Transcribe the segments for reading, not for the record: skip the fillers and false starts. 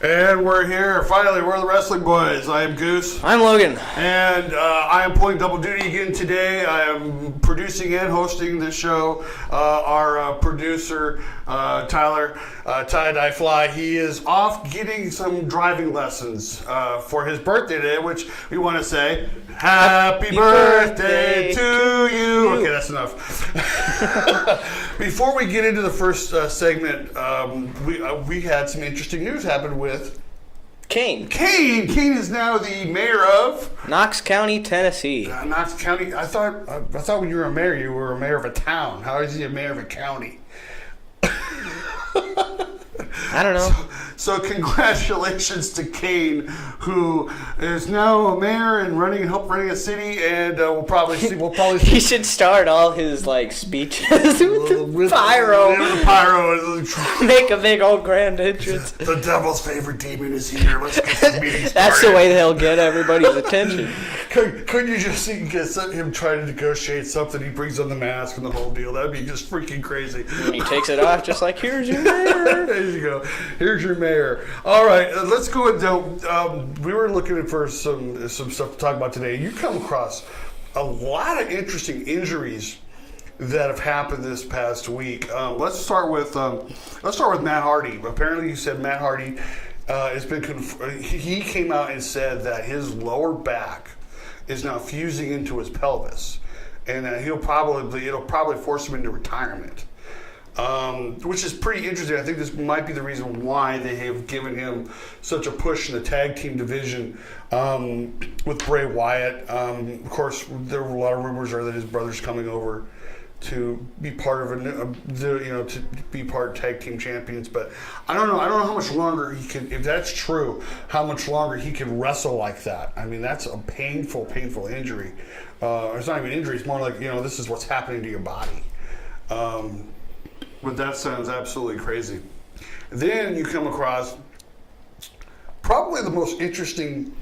And we're here. Finally, we're the Wrestling Boys. I am Goose. I'm Logan. And I am pulling double duty again today. I am producing and hosting this show. Our producer, Tyler, Tie-Dye Fly, he is off getting some driving lessons for his birthday today, which we want to say, Happy birthday to you. Okay, that's enough. Before we get into the first segment, we had some interesting news happen with Kane. Kane is now the mayor of Knox County, Tennessee. Knox County. I thought when you were a mayor, you were a mayor of a town. How is he a mayor of a county? I don't know. So congratulations to Kane, who is now a mayor and help running a city, and we'll probably see. He should start all his speeches with pyro. The pyro. Make a big old grand entrance. The devil's favorite demon is here. Let's get this meeting started. That's the way they'll get everybody's attention. Couldn't you just see him trying to negotiate something? He brings on the mask and the whole deal. That'd be just freaking crazy. And he takes it off just like, here's your mayor. There you go. Here's your mayor. All right, let's go and we were looking for some stuff to talk about today. You come across a lot of interesting injuries that have happened this past week. Let's start with Matt Hardy. Apparently, you said Matt Hardy has been. He came out and said that his lower back is now fusing into his pelvis, and it'll probably force him into retirement. Which is pretty interesting. I think this might be the reason why they have given him such a push in the tag team division with Bray Wyatt. Of course, there were a lot of rumors that his brother's coming over to be part of to be part tag team champions. But I don't know how much longer he can. If that's true, how much longer he can wrestle like that? I mean, that's a painful injury. It's not even injury. It's more like this is what's happening to your body. But that sounds absolutely crazy. Then you come across probably the most interesting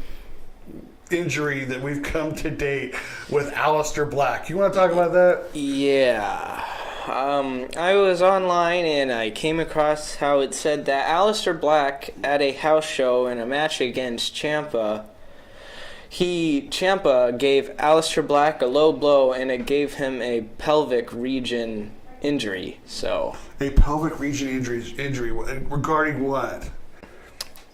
injury that we've come to date with Aleister Black. You want to talk about that? Yeah. I was online and I came across how it said that Aleister Black at a house show in a match against Ciampa, Ciampa gave Aleister Black a low blow and it gave him a pelvic region injury. So a pelvic region injury regarding what?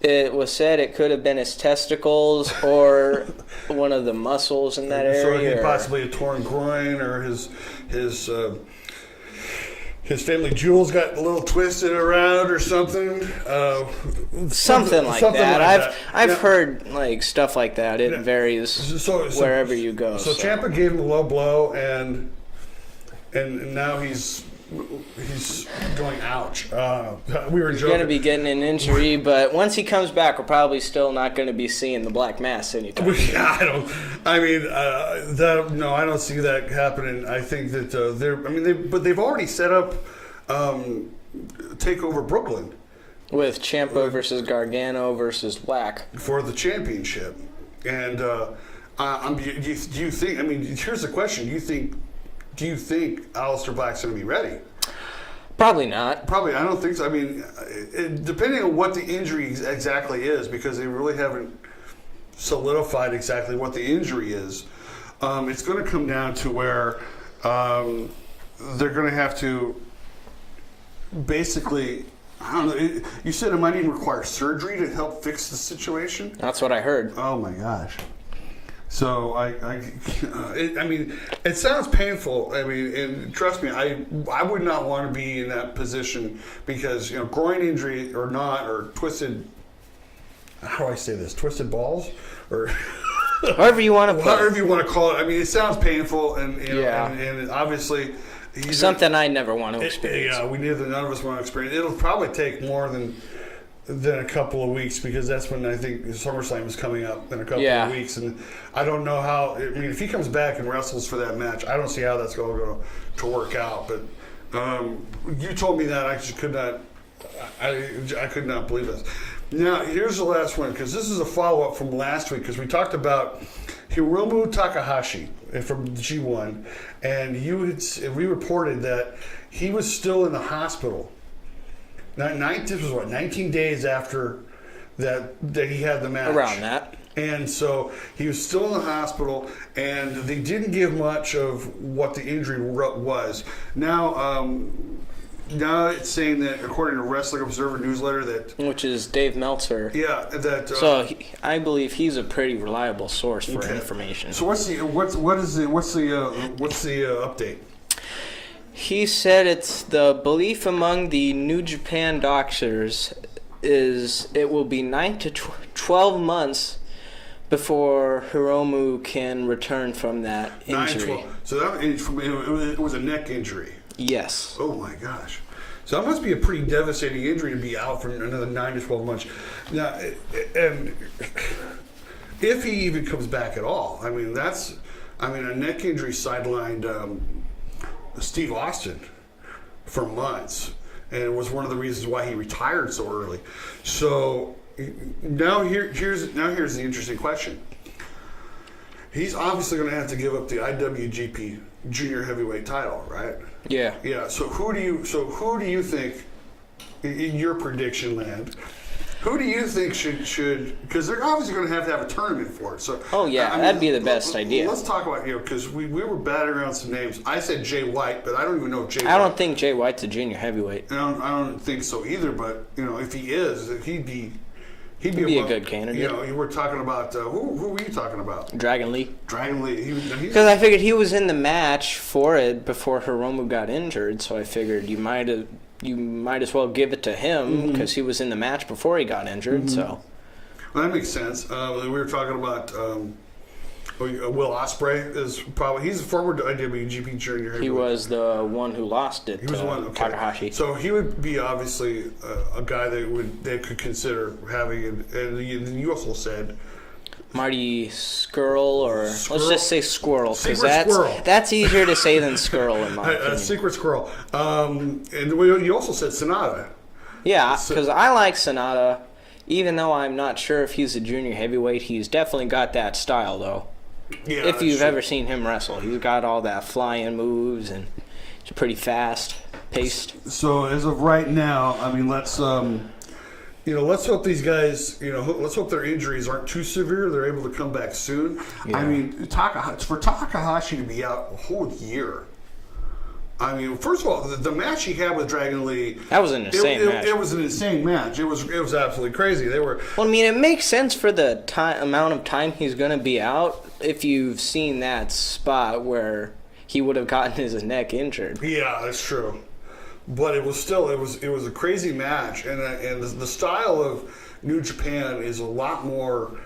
It was said it could have been his testicles or one of the muscles in that area. So possibly a torn groin, or his family jewels got a little twisted around or something. Something like that. I've heard stuff like that. It varies wherever you go. So Ciampa gave him a low blow and now he's going, ouch. He's going to be getting an injury, but once he comes back, we're probably still not going to be seeing the Black Mass anytime. I don't see that happening. I think that they've already set up Takeover Brooklyn with Ciampa versus Gargano versus Black for the championship. And do you think? I mean, here's the question: Do you think Aleister Black's going to be ready? Probably not. Probably, I don't think so. I mean, depending on what the injury exactly is, because they really haven't solidified exactly what the injury is, it's going to come down to where they're going to have to basically, I don't know, you said it might even require surgery to help fix the situation? That's what I heard. Oh my gosh. So it sounds painful. I mean, and trust me, I would not want to be in that position because groin injury or not, or twisted. How do I say this? Twisted balls, or however you want to call it. I mean, it sounds painful, and obviously something I never want to experience. None of us want to experience. It'll probably take more than a couple of weeks, because that's when I think SummerSlam is coming up in a couple of weeks, and I don't know how. I mean, if he comes back and wrestles for that match, I don't see how that's going to work out. But you told me that, I just could not. I could not believe this. Now here's the last one, because this is a follow up from last week, because we talked about Hiromu Takahashi from G1, and we reported that he was still in the hospital. This was 19 days after that he had the match. Around that. And so he was still in the hospital, and they didn't give much of what the injury was. Now it's saying that, according to Wrestling Observer newsletter, that which is Dave Meltzer. Yeah, that. I believe he's a pretty reliable source for information. So what's the update? He said it's the belief among the New Japan doctors is it will be 9 to 12 months before Hiromu can return from that injury. So it was a neck injury. Yes. Oh my gosh. So that must be a pretty devastating injury to be out for another 9 to 12 months. Now, and if he even comes back at all, a neck injury sidelined Steve Austin for months, and it was one of the reasons why he retired so early. So now here's the interesting question. He's obviously going to have to give up the IWGP Junior Heavyweight title, right? Yeah. Yeah. So who do you think, in your prediction land, who do you think should? Because they're obviously going to have a tournament for it. So. Oh yeah, that'd be the best idea. Let's talk about because we were batting around some names. I said Jay White, but I don't even know if Jay. I don't think Jay White's a junior heavyweight. I don't think so either. But if he is, he'd be a good candidate. You were talking about who were you talking about? Dragon Lee. Because I figured he was in the match for it before Hiromu got injured, so I figured you might as well give it to him because he was in the match before he got injured. Mm-hmm. So, well, that makes sense. We were talking about Will Ospreay he's a former IWGP Junior Heavyweight. He was the one who lost it. He was one. Okay. Takahashi. So he would be obviously a guy they could consider having, and you also said Marty Skrull, or let's just say Squirrel, because Squirrel. That's easier to say than Skrull in my opinion. Secret Squirrel. And you also said Sonata. Yeah, because I like Sonata, even though I'm not sure if he's a junior heavyweight. He's definitely got that style, though. Yeah, if you've ever seen him wrestle, he's got all that flying moves, and he's pretty fast paced. So as of right now, let's let's hope these guys, let's hope their injuries aren't too severe. They're able to come back soon. Yeah. For Takahashi to be out a whole year. First of all, the match he had with Dragon Lee, that was an insane match. It was an insane match. It was absolutely crazy. It makes sense for the amount of time he's going to be out. If you've seen that spot where he would have gotten his neck injured. Yeah, that's true. But it was a crazy match, and the style of New Japan is a lot more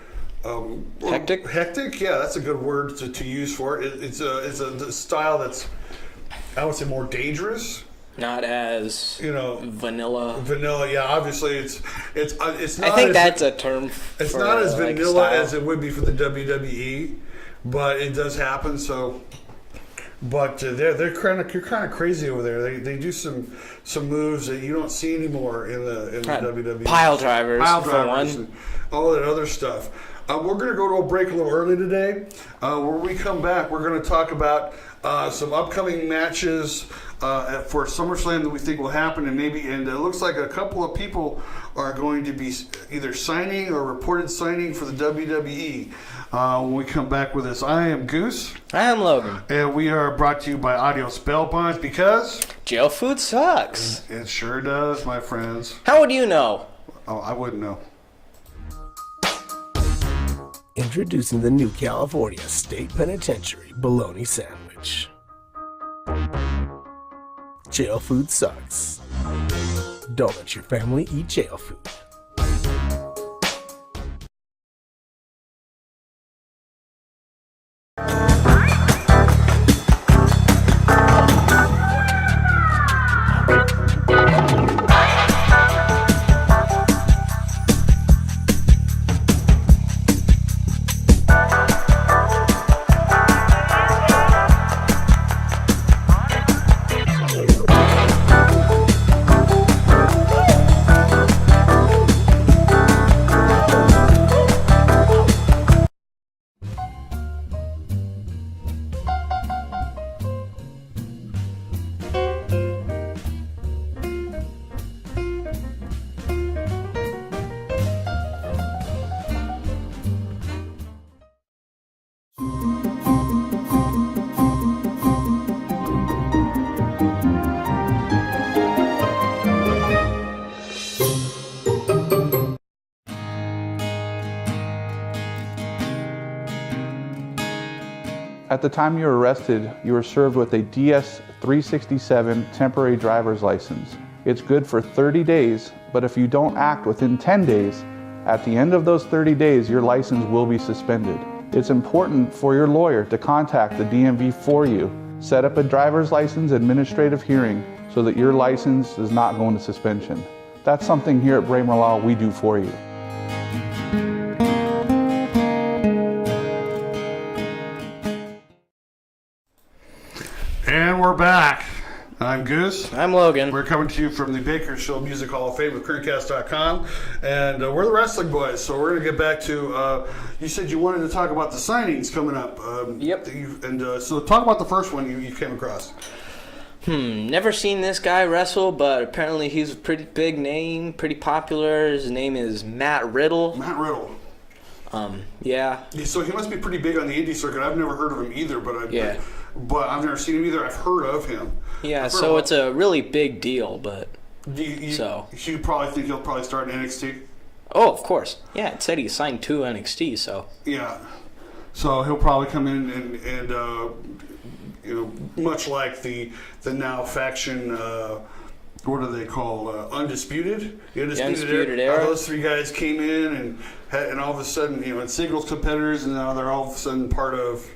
hectic. Hectic, yeah, that's a good word to use for it. It's a style that's, I would say, more dangerous. Not as vanilla. Vanilla, yeah. Obviously, it's not. I think that's a term. It's not as vanilla as it would be for the WWE, but it does happen. So. But you're kind of crazy over there. They do some moves that you don't see anymore in the WWE. Pile drivers, for one. And all that other stuff. We're going to go to a break a little early today. When we come back, we're going to talk about some upcoming matches for SummerSlam that we think will happen, and it looks like a couple of people are going to be either signing or reported signing for the WWE. When we come back with this, I am Goose. I am Logan. And we are brought to you by Audio Spell Bonds because jail food sucks. It sure does, my friends. How would you know? Oh, I wouldn't know. Introducing the new California State Penitentiary Bologna Sandwich. Jail food sucks. Don't let your family eat jail food. At the time you were arrested, you were served with a DS-367 temporary driver's license. It's good for 30 days, but if you don't act within 10 days, at the end of those 30 days, your license will be suspended. It's important for your lawyer to contact the DMV for you. Set up a driver's license administrative hearing so that your license does not go into suspension. That's something here at Braemar Law we do for you. And we're back. I'm Goose. I'm Logan. We're coming to you from the Bakersfield Music Hall of Fame with currentcast.com. And we're the Wrestling Boys. So we're going to get back to, you said you wanted to talk about the signings coming up. Yep. So talk about the first one you came across. Never seen this guy wrestle, but apparently he's a pretty big name, pretty popular. His name is Matt Riddle. Matt Riddle. Yeah. So he must be pretty big on the indie circuit. I've never heard of him either, but I've never seen him either. I've heard of him. Yeah, so it's a really big deal, but you probably think he'll probably start in NXT? Oh, of course. Yeah, it said he signed to NXT, so. Yeah. So he'll probably come in and much like the now faction, what do they call, Undisputed? The Undisputed Era. Those three guys came in and all of a sudden, it's singles competitors, and now they're all of a sudden part of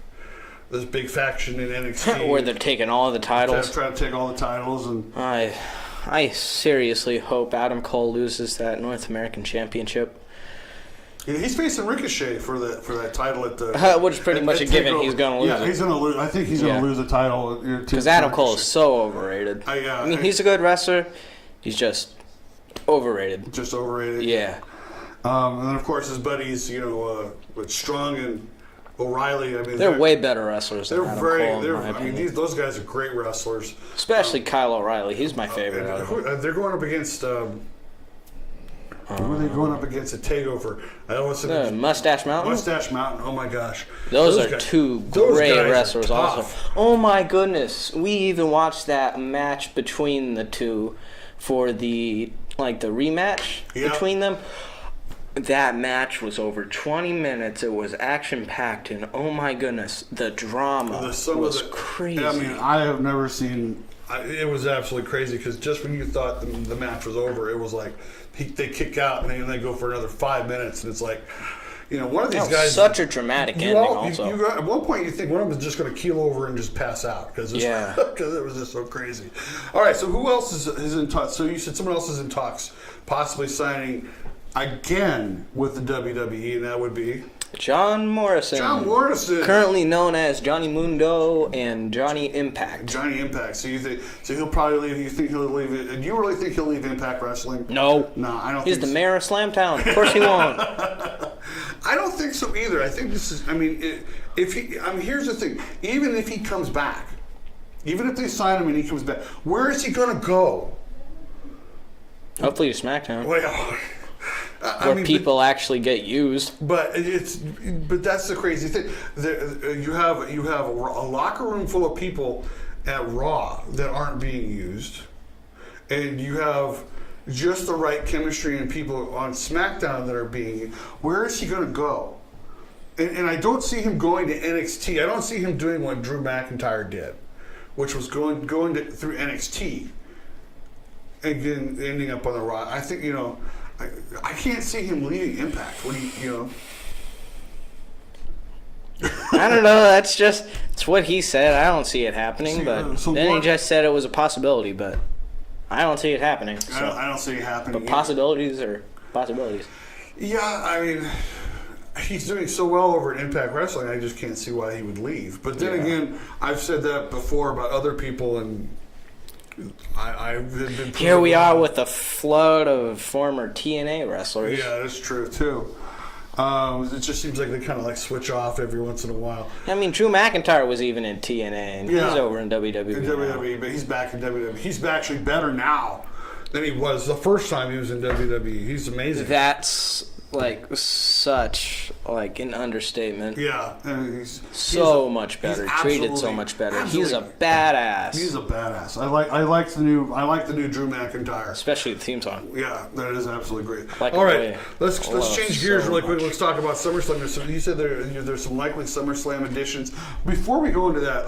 this big faction in NXT. Where they're taking all the titles. Trying to take all the titles. And I seriously hope Adam Cole loses that North American Championship. Yeah, he's facing Ricochet for that title at the. Which is pretty much a given. He's going to lose. Yeah, he's going to lose. I think he's going to lose the title because Adam Cole is so overrated. I mean, he's a good wrestler. He's just overrated. Just overrated. Yeah. And then of course his buddies, with Strong and O'Reilly. I mean, they're way better wrestlers than Adam Cole, in my opinion. Those guys are great wrestlers. Especially Kyle O'Reilly. He's my favorite out of them. They're going up against. Who are they going up against at TakeOver? Mustache Mountain? Mustache Mountain. Oh my gosh. Those are two great wrestlers also. Oh my goodness. We even watched that match between the two for the rematch between them. That match was over 20 minutes. It was action-packed, and oh my goodness, the drama was crazy. I mean, I have never seen... It was absolutely crazy because just when you thought the match was over, it was like they kick out and they go for another 5 minutes, and it's like, one of these guys. Such a dramatic ending. Also, at one point you think one of them is just going to keel over and just pass out because it was just so crazy. All right, so who else is in talks? So you said someone else is in talks, possibly signing again with the WWE, and that would be. John Morrison. Currently known as Johnny Mundo and Johnny Impact. Johnny Impact. So he'll probably leave. You think he'll leave it? Do you really think he'll leave Impact Wrestling? No. No, I don't. He's the mayor of Slamtown. Of course he won't. I don't think so either. I think this is. I mean, here's the thing. Even if he comes back, even if they sign him and he comes back, where is he going to go? Hopefully to SmackDown. Well. Where people actually get used, but that's the crazy thing. You have a locker room full of people at Raw that aren't being used, and you have just the right chemistry and people on SmackDown that are being used. Where is he going to go? And I don't see him going to NXT. I don't see him doing what Drew McIntyre did, which was going through NXT and then ending up on the Raw. I think I can't see him leaving Impact. What do you? I don't know. It's what he said. I don't see it happening. He just said it was a possibility, but I don't see it happening. So. I don't see it happening. But possibilities are possibilities. Yeah, I mean, he's doing so well over at Impact Wrestling. I just can't see why he would leave. But then again, I've said that before about other people and. I've been here we are with a flood of former TNA wrestlers. Yeah, that's true too. It just seems like they kind of switch off every once in a while. I mean, Drew McIntyre was even in TNA, and he's over in WWE. In WWE, but he's back in WWE. He's actually better now than he was the first time he was in WWE. He's amazing. That's like such like an understatement. Yeah, and he's Much better. Treated so much better. He's a badass. He's a badass. I like the new Drew McIntyre. Especially the theme song. Yeah, that is absolutely great. Like All right, it let's change gears so really quick. much. Let's talk about SummerSlam. You said there's some likely SummerSlam additions. Before we go into that,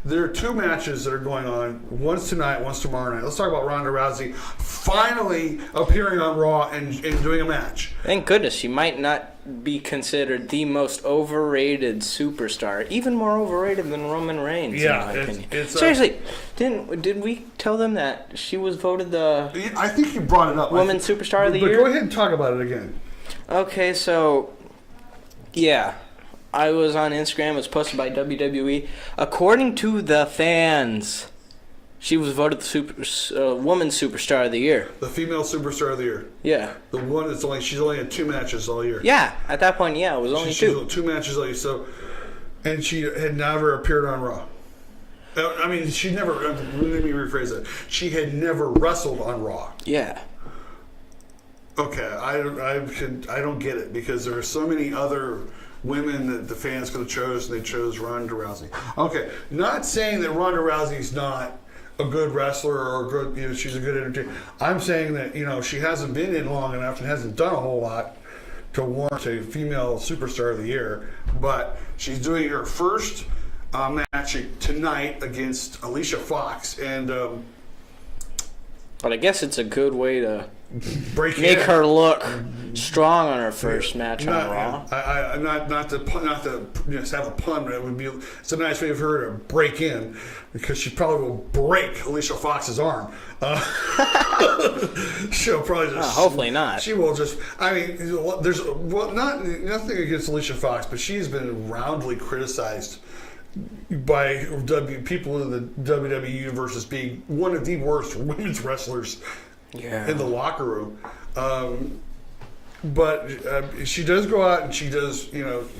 there are two matches that are going on. One's tonight, one's tomorrow night. Let's talk about Ronda Rousey finally appearing on Raw and doing a match. Thank goodness she might not be considered the most overrated superstar, even more overrated than Roman Reigns. Yeah, in my opinion. it's Seriously, did we tell them that she was voted the I think you brought it up. Women's Superstar of the But Year? go ahead and talk about it again. Okay, so yeah, I was on Instagram. It was posted by WWE. According to the fans, she was voted the Women's Superstar of the Year. The female superstar of the year. Yeah. The one that's she's only had 2 matches all year. Yeah, at that point, yeah, it was only She's 2. 2 matches all year. So, and she had never appeared on Raw. I mean, she never. Let me rephrase that. She had never wrestled on Raw. Yeah. Okay, I don't get it because there are so many other women that the fans could have chosen. They chose Ronda Rousey. Okay, not saying that Ronda Rousey's not a good wrestler or a good, she's a good entertainer. I'm saying that she hasn't been in long enough and hasn't done a whole lot to warrant a female superstar of the year. But she's doing her first match tonight against Alicia Fox, and But I guess it's a good way to make her look strong on her first match on Raw. Not to just have a pun, but it's a nice way for her to break in because she probably will break Alicia Fox's arm. She'll probably just. Hopefully not. She will just. I mean, there's nothing against Alicia Fox, but she's been roundly criticized by people in the WWE universe as being one of the worst women's wrestlers in the locker room. But she does go out and she does,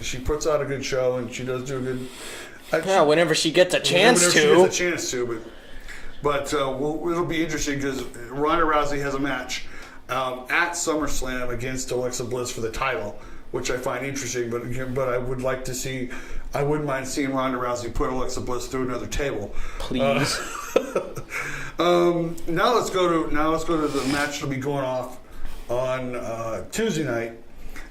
she puts out a good show and she does do a good. Whenever she gets a chance She gets a chance to, but it'll be interesting because Ronda Rousey has a match at SummerSlam against Alexa Bliss for the title, which I find interesting. But I would like to see. I wouldn't mind seeing Ronda Rousey put Alexa Bliss through another table. Please. Now let's go to the match that'll be going off on Tuesday night,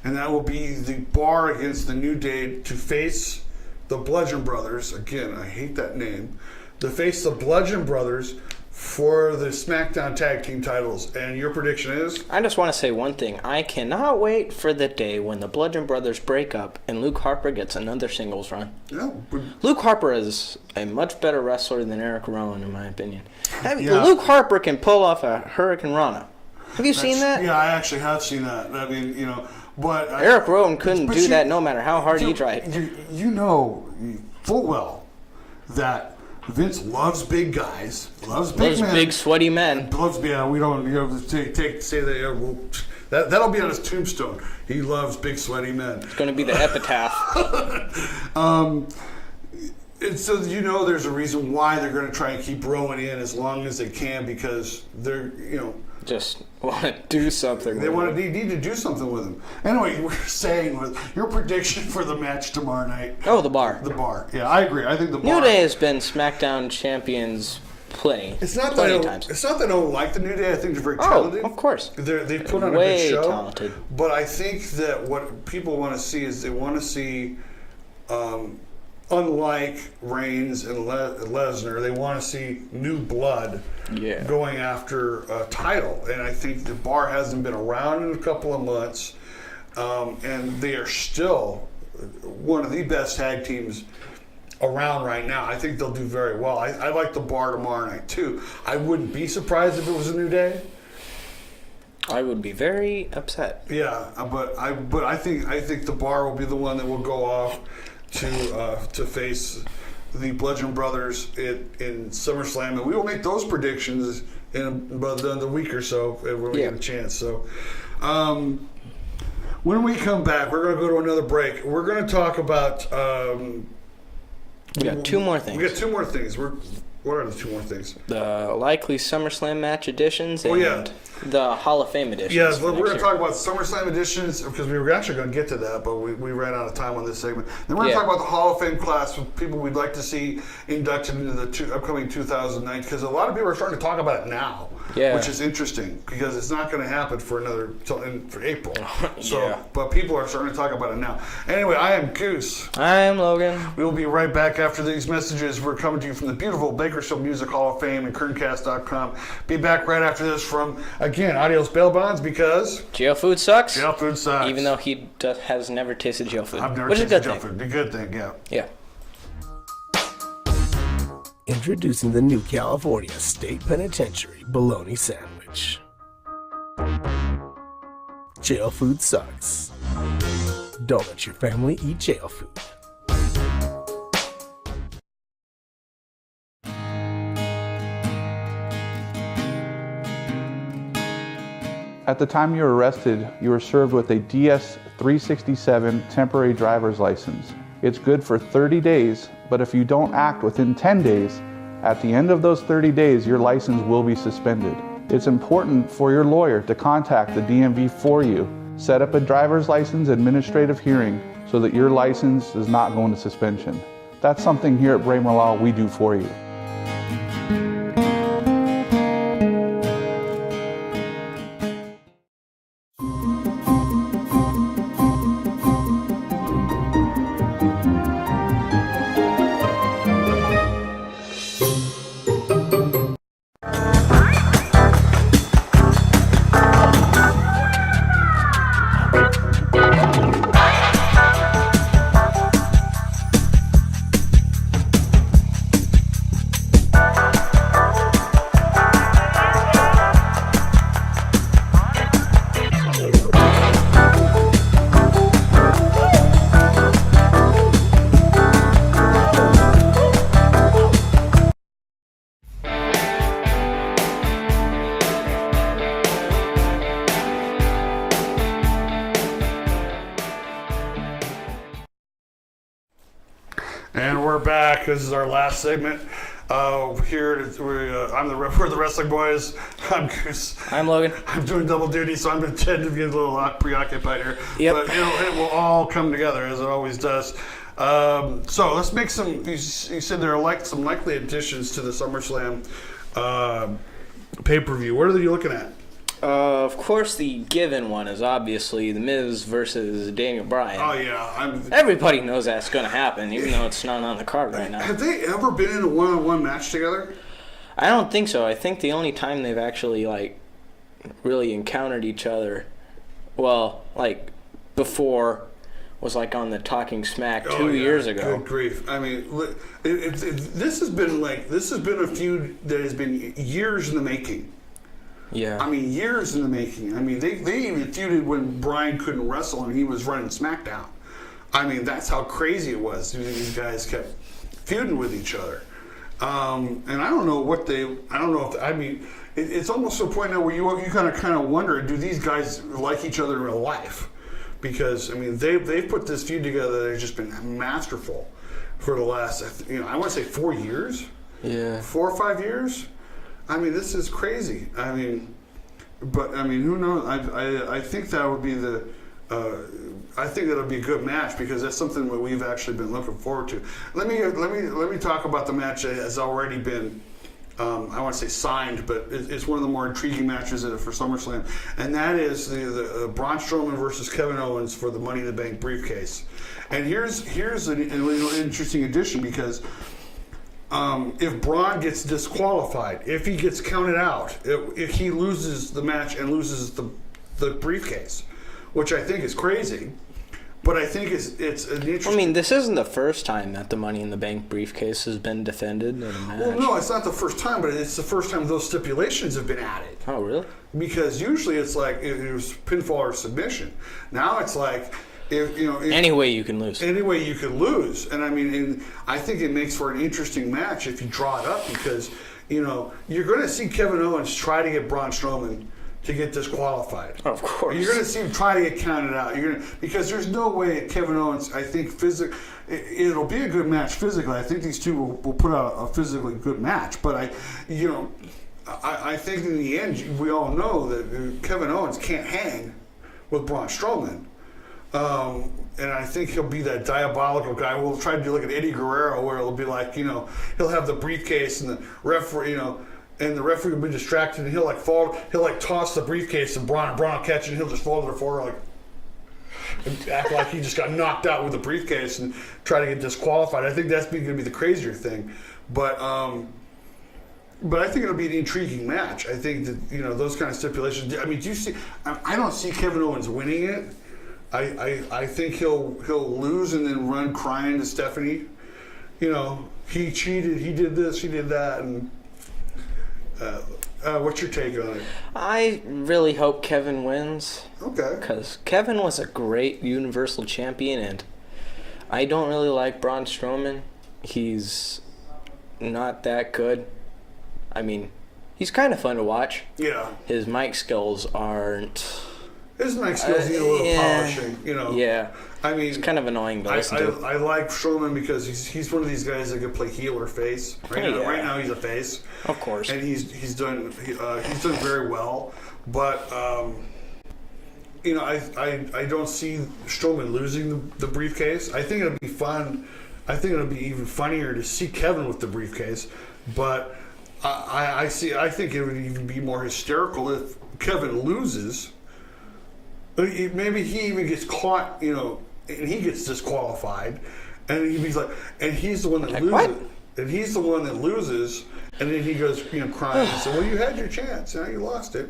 and that will be the Bar against the New Day to face the Bludgeon Brothers. Again, I hate that name. To face the Bludgeon Brothers for the SmackDown Tag Team titles. And your prediction is? I just want to say one thing. I cannot wait for the day when the Bludgeon Brothers break up and Luke Harper gets another singles run. Yeah. Luke Harper is a much better wrestler than Eric Rowan, in my opinion. Luke Harper can pull off a Hurricane Rana. Have you seen that? Yeah, I actually have seen that. I mean, but Eric Rowan couldn't do that no matter how hard he tried. You know full well that Vince loves big guys, loves big men, big sweaty men. We don't say that. That'll be on his tombstone. He loves big sweaty men. It's going to be the epitaph. And so there's a reason why they're going to try and keep Rowan in as long as they can because they're just want to do something. They need to do something with him. Anyway, we're saying with your prediction for the match tomorrow night. Oh, the Bar. The Bar. Yeah, I agree. I think the Bar. New Day has been SmackDown champions plenty. It's not times. It's not that I don't like the New Day. I think they're very talented. Oh, of course. They put on a way good show. Talented. But I think that what people want to see is they want to see. Unlike Reigns and Lesnar, they want to see new blood going after a title. And I think the Bar hasn't been around in a couple of months. And they are still one of the best tag teams around right now. I think they'll do very well. I like the Bar tomorrow night, too. I wouldn't be surprised if it was a New Day. I would be very upset. Yeah, but I think the Bar will be the one that will go off to face the Bludgeon Brothers in SummerSlam, and we will make those predictions in about the week or so when we get a chance. So, when we come back, we're going to go to another break. We're going to talk about. We got 2 more things. We got 2 more things. What are the two more things? The likely SummerSlam match editions and yeah. the Hall of Fame editions. Yeah, we're going to talk about SummerSlam editions because we were actually going to get to that, but we ran out of time on this segment. Then we're going to talk about the Hall of Fame class with people we'd like to see inducted into the upcoming 2009 because a lot of people are starting to talk about it now, which is interesting because it's not going to happen for for April. So, but people are starting to talk about it now. Anyway, I am Goose. I am Logan. We will be right back after these messages. We're coming to you from the beautiful Bakersfield Music Hall of Fame and kerncast.com. Be back right after this from, again, Adios Bail Bonds because... Jail food sucks. Jail food sucks. Even though he has never tasted jail food. I've never which tasted is a jail food. Be a good thing, yeah. Yeah. Introducing the new California State Penitentiary Bologna Sandwich. Jail food sucks. Don't let your family eat jail food. At the time you were arrested, you were served with a DS-367 temporary driver's license. It's good for 30 days, but if you don't act within 10 days, at the end of those 30 days, your license will be suspended. It's important for your lawyer to contact the DMV for you. Set up a driver's license administrative hearing so that your license does not go into suspension. That's something here at Braemar Law we do for you. And we're back. This is our last segment. We're the Wrestling Boys. I'm Goose. I'm Logan. I'm doing double duty, so I'm intending to get a little preoccupied here. Yep. But it will all come together as it always does. So let's make some. You said there are some likely additions to the SummerSlam pay-per-view. What are you looking at? Of course, the given one is obviously The Miz versus Daniel Bryan. Oh yeah, Everybody knows that's going to happen, even though it's not on the card right now. Have they ever been in a one-on-one match together? I don't think so. I think the only time they've actually really encountered each other, before, was on the Talking Smack 2 years ago. Good grief! I mean, this has been a feud that has been years in the making. Yeah. I mean, years in the making. I mean, they even feuded when Bryan couldn't wrestle and he was running SmackDown. I mean, that's how crazy it was. These guys kept feuding with each other. And I don't know it's almost to a point now where you kind of wonder, do these guys like each other in real life? Because, I mean, they've put this feud together that has just been masterful for the last, I want to say 4 years? Yeah. 4 or 5 years? I mean, this is crazy. I mean, who knows? I think that would be I think that'll be a good match because that's something that we've actually been looking forward to. Let me talk about the match that has already been, I want to say signed, but it's one of the more intriguing matches for SummerSlam, and that is the Braun Strowman versus Kevin Owens for the Money in the Bank briefcase. And here's an interesting addition because. If Braun gets disqualified, if he gets counted out, if he loses the match and loses the briefcase, which I think is crazy, but I think it's an interesting... I mean, this isn't the first time that the Money in the Bank briefcase has been defended in a match. Well, no, it's not the first time, but it's the first time those stipulations have been added. Oh, really? Because usually it's it was pinfall or submission. Now it's any way you can lose. Any way you can lose. And I think it makes for an interesting match if you draw it up because, you're going to see Kevin Owens try to get Braun Strowman to get disqualified. Of course. You're going to see him try to get counted out. Because there's no way Kevin Owens, I think, it'll be a good match physically. I think these two will put out a physically good match. But I think in the end, we all know that Kevin Owens can't hang with Braun Strowman. And I think he'll be that diabolical guy. We'll try to do like an Eddie Guerrero, where it'll be like, he'll have the briefcase and the referee, and the referee will be distracted, and he'll toss the briefcase, and Braun will catch it, and he'll just fall to the floor and act like he just got knocked out with the briefcase and try to get disqualified. I think that's going to be the crazier thing. But I think it'll be an intriguing match. I think that, those kind of stipulations. I mean, do you see? I don't see Kevin Owens winning it. I think he'll lose and then run crying to Stephanie. He cheated. He did this. He did that. And what's your take on it? I really hope Kevin wins. Okay. Because Kevin was a great Universal Champion, and I don't really like Braun Strowman. He's not that good. I mean, he's kind of fun to watch. Yeah. His mic skills aren't... His mic skills need a little polishing, Yeah. I mean, it's kind of annoying to listen to. I like Strowman because he's one of these guys that can play heel or face. Right now he's a face. Of course. And he's done very well. But I don't see Strowman losing the briefcase. I think it'll be fun. I think it'll be even funnier to see Kevin with the briefcase. But I think it would even be more hysterical if Kevin loses. Maybe he even gets caught, and he gets disqualified, and he's like, and he's the one that loses. What? And he's the one that loses, and then he goes, crying. And so, well, you had your chance, now you lost it.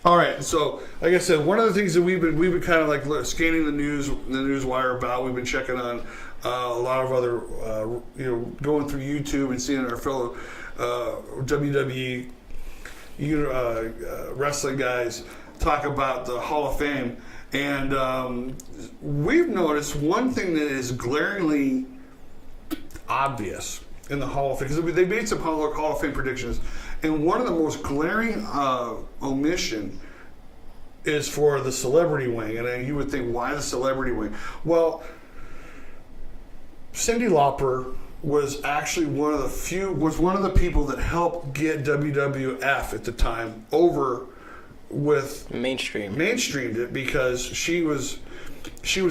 All right, so like I said, one of the things that we've been kind of like scanning the news wire about. We've been checking on a lot of other, going through YouTube and seeing our fellow WWE wrestling guys talk about the Hall of Fame, and we've noticed one thing that is glaringly obvious in the Hall of Fame, because they made some Hall of Fame predictions, and one of the most glaring omission is for the celebrity wing. And you would think, why the celebrity wing? Well, Cyndi Lauper was actually one of the people that helped get WWF at the time over with mainstreamed it, because she was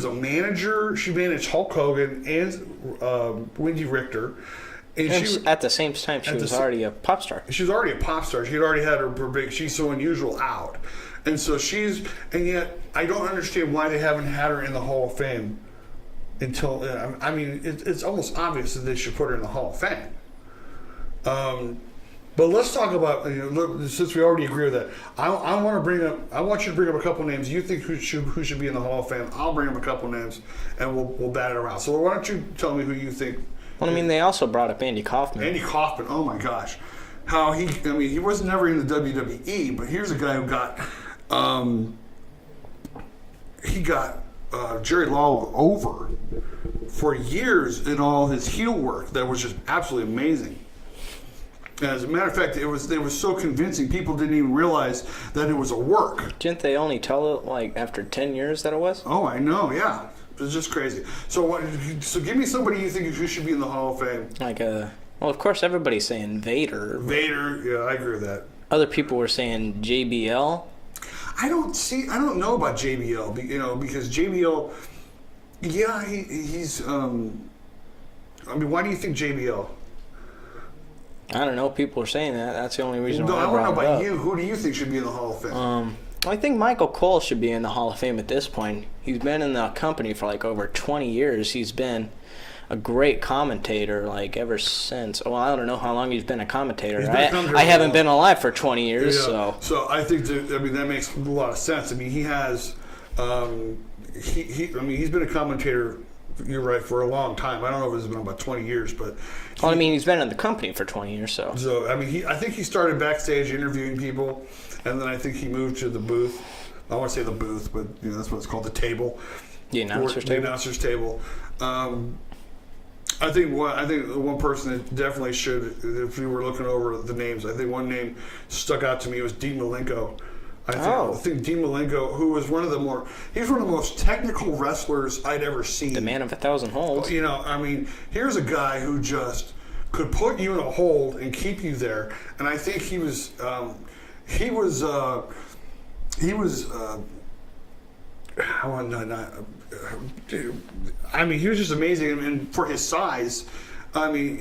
a manager. She managed Hulk Hogan and Wendy Richter, and at the same time she was already a pop star. She was already a pop star. She had already had her big She's So Unusual out, and so and yet I don't understand why they haven't had her in the Hall of Fame until. I mean, it's almost obvious that they should put her in the Hall of Fame. But let's talk about, since we already agree with that, I want you to bring up a couple names you think who should be in the Hall of Fame. I'll bring up a couple names, and we'll bat it around. So why don't you tell me who you think? Well, I mean, they also brought up Andy Kaufman. Andy Kaufman, oh my gosh. How he was never in the WWE, but here's a guy who got Jerry Lawler over for years in all his heel work that was just absolutely amazing. As a matter of fact, it was so convincing, people didn't even realize that it was a work. Didn't they only tell it after 10 years that it was? Oh, I know, yeah. It was just crazy. So give me somebody you think who should be in the Hall of Fame. Well, of course, everybody's saying Vader. Vader, yeah, I agree with that. Other people were saying JBL. I don't know about JBL, because JBL, yeah, he's, why do you think JBL? I don't know. People are saying that. That's the only reason why I want to know brought it about up. you. Who do you think should be in the Hall of Fame? I think Michael Cole should be in the Hall of Fame at this point. He's been in the company for over 20 years. He's been a great commentator ever since. Well, I don't know how long he's been a commentator. I haven't been alive for 20 years. Yeah. So I think that makes a lot of sense. I mean, he has he's been a commentator. You're right, for a long time. I don't know if it's been about 20 years, but he's been in the company for 20 years. So I think he started backstage interviewing people, and then I think he moved to the booth. I want to say the booth, but that's what it's called, the table. The announcer's table. The announcer's table. I think one person that definitely should, if we were looking over the names, I think one name stuck out to me was Dean Malenko. I think Dean Malenko, who was he's one of the most technical wrestlers I'd ever seen. The man of 1,000 holds. You know, I mean, here's a guy who just could put you in a hold and keep you there. And I think he was just amazing. And for his size, I mean,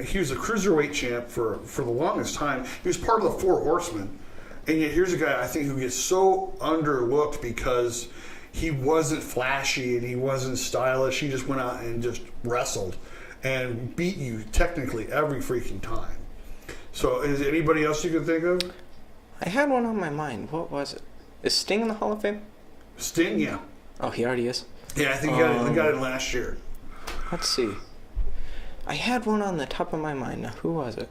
he was a cruiserweight champ for the longest time. He was part of the Four Horsemen. And yet here's a guy, I think, who gets so underlooked because he wasn't flashy and he wasn't stylish. He just went out and just wrestled and beat you technically every freaking time. So is there anybody else you can think of? I had one on my mind. What was it? Is Sting in the Hall of Fame? Sting, yeah. Oh, he already is? Yeah, I think he got it last year. Let's see. I had one on the top of my mind. Now, who was it?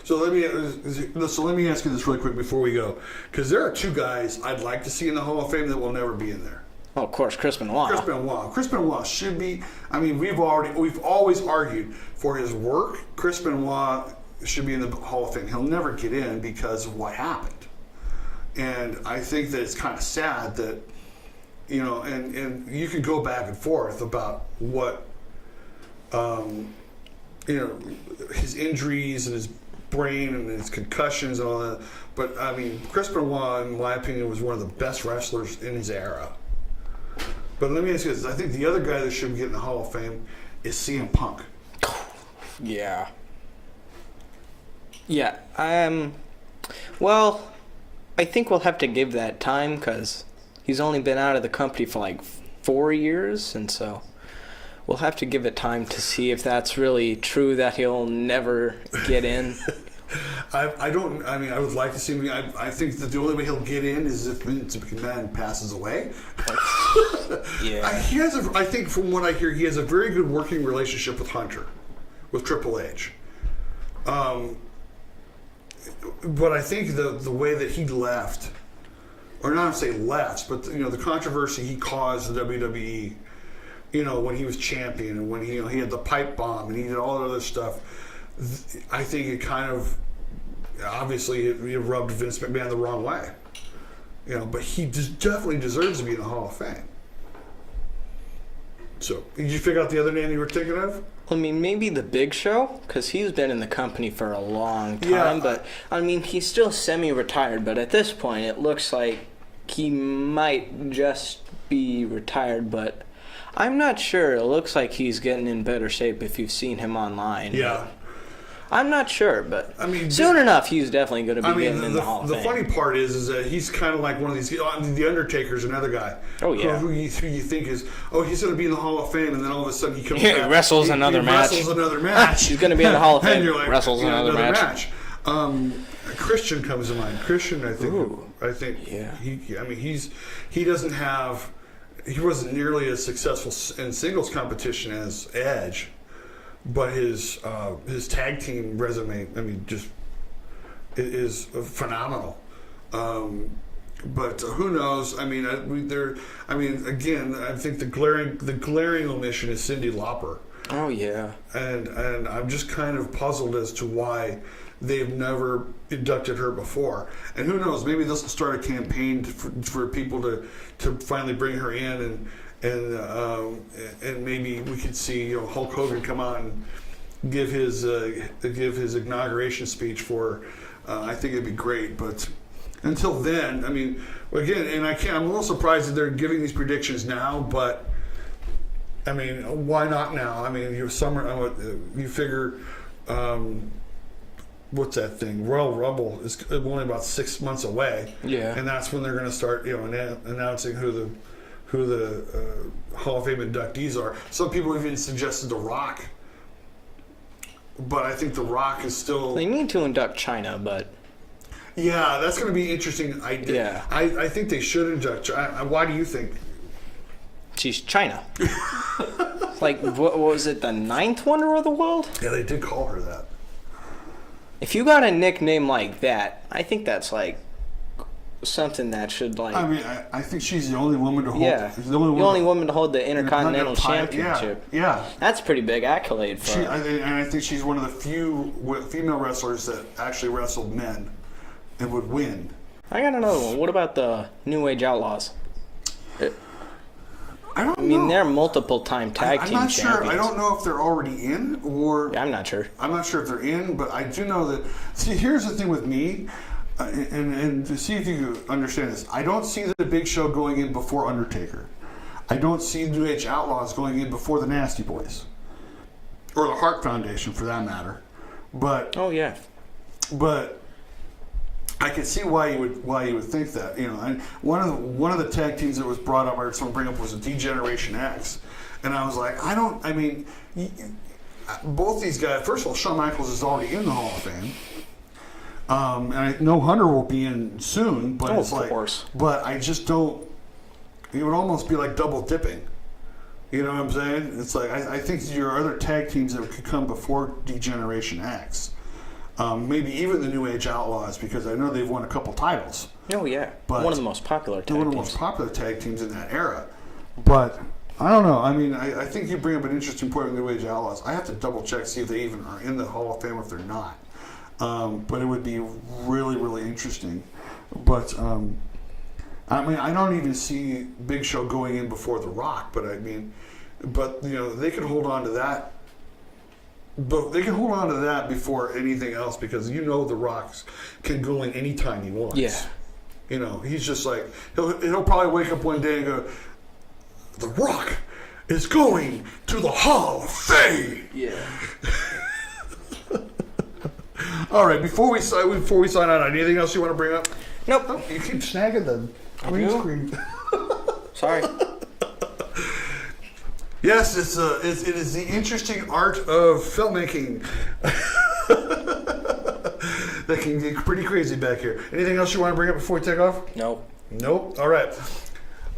So let me ask you this really quick before we go, because there are two guys I'd like to see in the Hall of Fame that will never be in there. Oh, of course, Chris Benoit. Chris Benoit should be. I mean, we've always argued for his work. Chris Benoit should be in the Hall of Fame. He'll never get in because of what happened, and I think that it's kind of sad that, you know, and you can go back and forth about what, you know, his injuries and his brain and his concussions and all that. But I mean, Chris Benoit, in my opinion, was one of the best wrestlers in his era. But let me ask you this: I think the other guy that should get in the Hall of Fame is CM Punk. Yeah. Yeah. Well, I think we'll have to give that time because he's only been out of the company for like 4 years, and so we'll have to give it time to see if that's really true that he'll never get in. I would like to see him. I think that the only way he'll get in is if Vince McMahon passes away. Yeah. I think from what I hear, he has a very good working relationship with Hunter, with Triple H. But I think the way that he left, or not to say left, but you know, the controversy he caused the WWE, you know, when he was champion and when he had the pipe bomb and he did all that other stuff, I think it kind of, obviously it rubbed Vince McMahon the wrong way. You know, but he definitely deserves to be in the Hall of Fame. So, did you figure out the other name you were thinking of? I mean, maybe the Big Show, because he's been in the company for a long time. Yeah. But, I mean, he's still semi-retired. But at this point, it looks like he might just be retired. But I'm not sure. It looks like he's getting in better shape if you've seen him online. Yeah. I'm not sure, but I mean, soon enough, he's definitely going to be getting in the Hall of Fame. The funny part is that he's kind of like one of these. The Undertaker's another guy. Oh yeah. Who you think is, he's going to be in the Hall of Fame, and then all of a sudden he comes He back. wrestles another match. Wrestles another match. He's going to be in the Hall of Fame. And you're like, wrestles another match. Christian comes to mind. Christian, I think. Ooh. I think. Yeah. He doesn't have. He wasn't nearly as successful in singles competition as Edge. But his tag team resume, I mean, just is phenomenal. But who knows? I mean, again, I think the glaring omission is Cyndi Lauper. Oh yeah. And I'm just kind of puzzled as to why they've never inducted her before. And who knows? Maybe this will start a campaign for people to finally bring her in and maybe we could see, you know, Hulk Hogan come out and give his inauguration speech for. I think it'd be great, but until then, I mean, again, and I'm a little surprised that they're giving these predictions now, but I mean, why not now? I mean, you figure. What's that thing? Royal Rumble is only about 6 months away. Yeah, and that's when they're going to start, you know, announcing who the Hall of Fame inductees are. Some people even suggested The Rock, but I think The Rock is still. They need to induct China, but. Yeah, that's going to be interesting. Yeah. I think they should induct China. Why do you think? She's China. Like, what was it, the 9th wonder of the world? Yeah, they did call her that. If you got a nickname like that, I think that's like something that should like. I mean, I think she's the only woman to hold. Yeah, the only woman to hold the Intercontinental Championship. Yeah, that's a pretty big accolade for her. And I think she's one of the few female wrestlers that actually wrestled men and would win. I got another one. What about the New Age Outlaws? I don't know. I mean, they're multiple-time tag team I'm not champions. sure. I don't know if they're already in or... I'm not sure. I'm not sure if they're in, but I do know that... See, here's the thing with me, and to see if you understand this. I don't see the Big Show going in before Undertaker. I don't see New Age Outlaws going in before the Nasty Boys. Or the Hart Foundation, for that matter. But... Oh, yeah. But... I can see why you would think that, And one of the tag teams that was brought up, I heard someone bring up, was a D-Generation X, and I was like, both these guys. First of all, Shawn Michaels is already in the Hall of Fame, and I know Hunter will be in soon. But it's of like, course. But I just don't. It would almost be like double dipping. You know what I'm saying? It's like I think there are other tag teams that could come before D-Generation X. Maybe even the New Age Outlaws, because I know they've won a couple titles. Oh, yeah. But one of the most popular tag teams. One of the most popular tag teams in that era. But, I don't know. I mean, I think you bring up an interesting point with New Age Outlaws. I have to double check, see if they even are in the Hall of Fame or if they're not. But it would be really, really interesting. But, I mean, I don't even see Big Show going in before The Rock. But, they could hold on to that. But they can hold on to that before anything else, because The Rock can go in anytime he wants. Yeah. He's just like, he'll probably wake up one day and go, The Rock is going to the Hall of Fame. Yeah. All right, before we sign out, anything else you want to bring up? Nope. Oh, you keep snagging the green screen. Sorry. Yes, it is the interesting art of filmmaking that can get pretty crazy back here. Anything else you want to bring up before we take off? Nope. Nope. All right.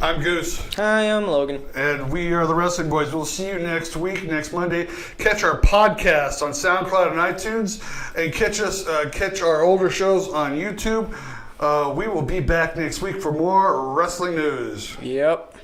I'm Goose. Hi, I'm Logan. And we are the Wrestling Boys. We'll see you next week, next Monday. Catch our podcast on SoundCloud and iTunes, and catch our older shows on YouTube. We will be back next week for more wrestling news. Yep.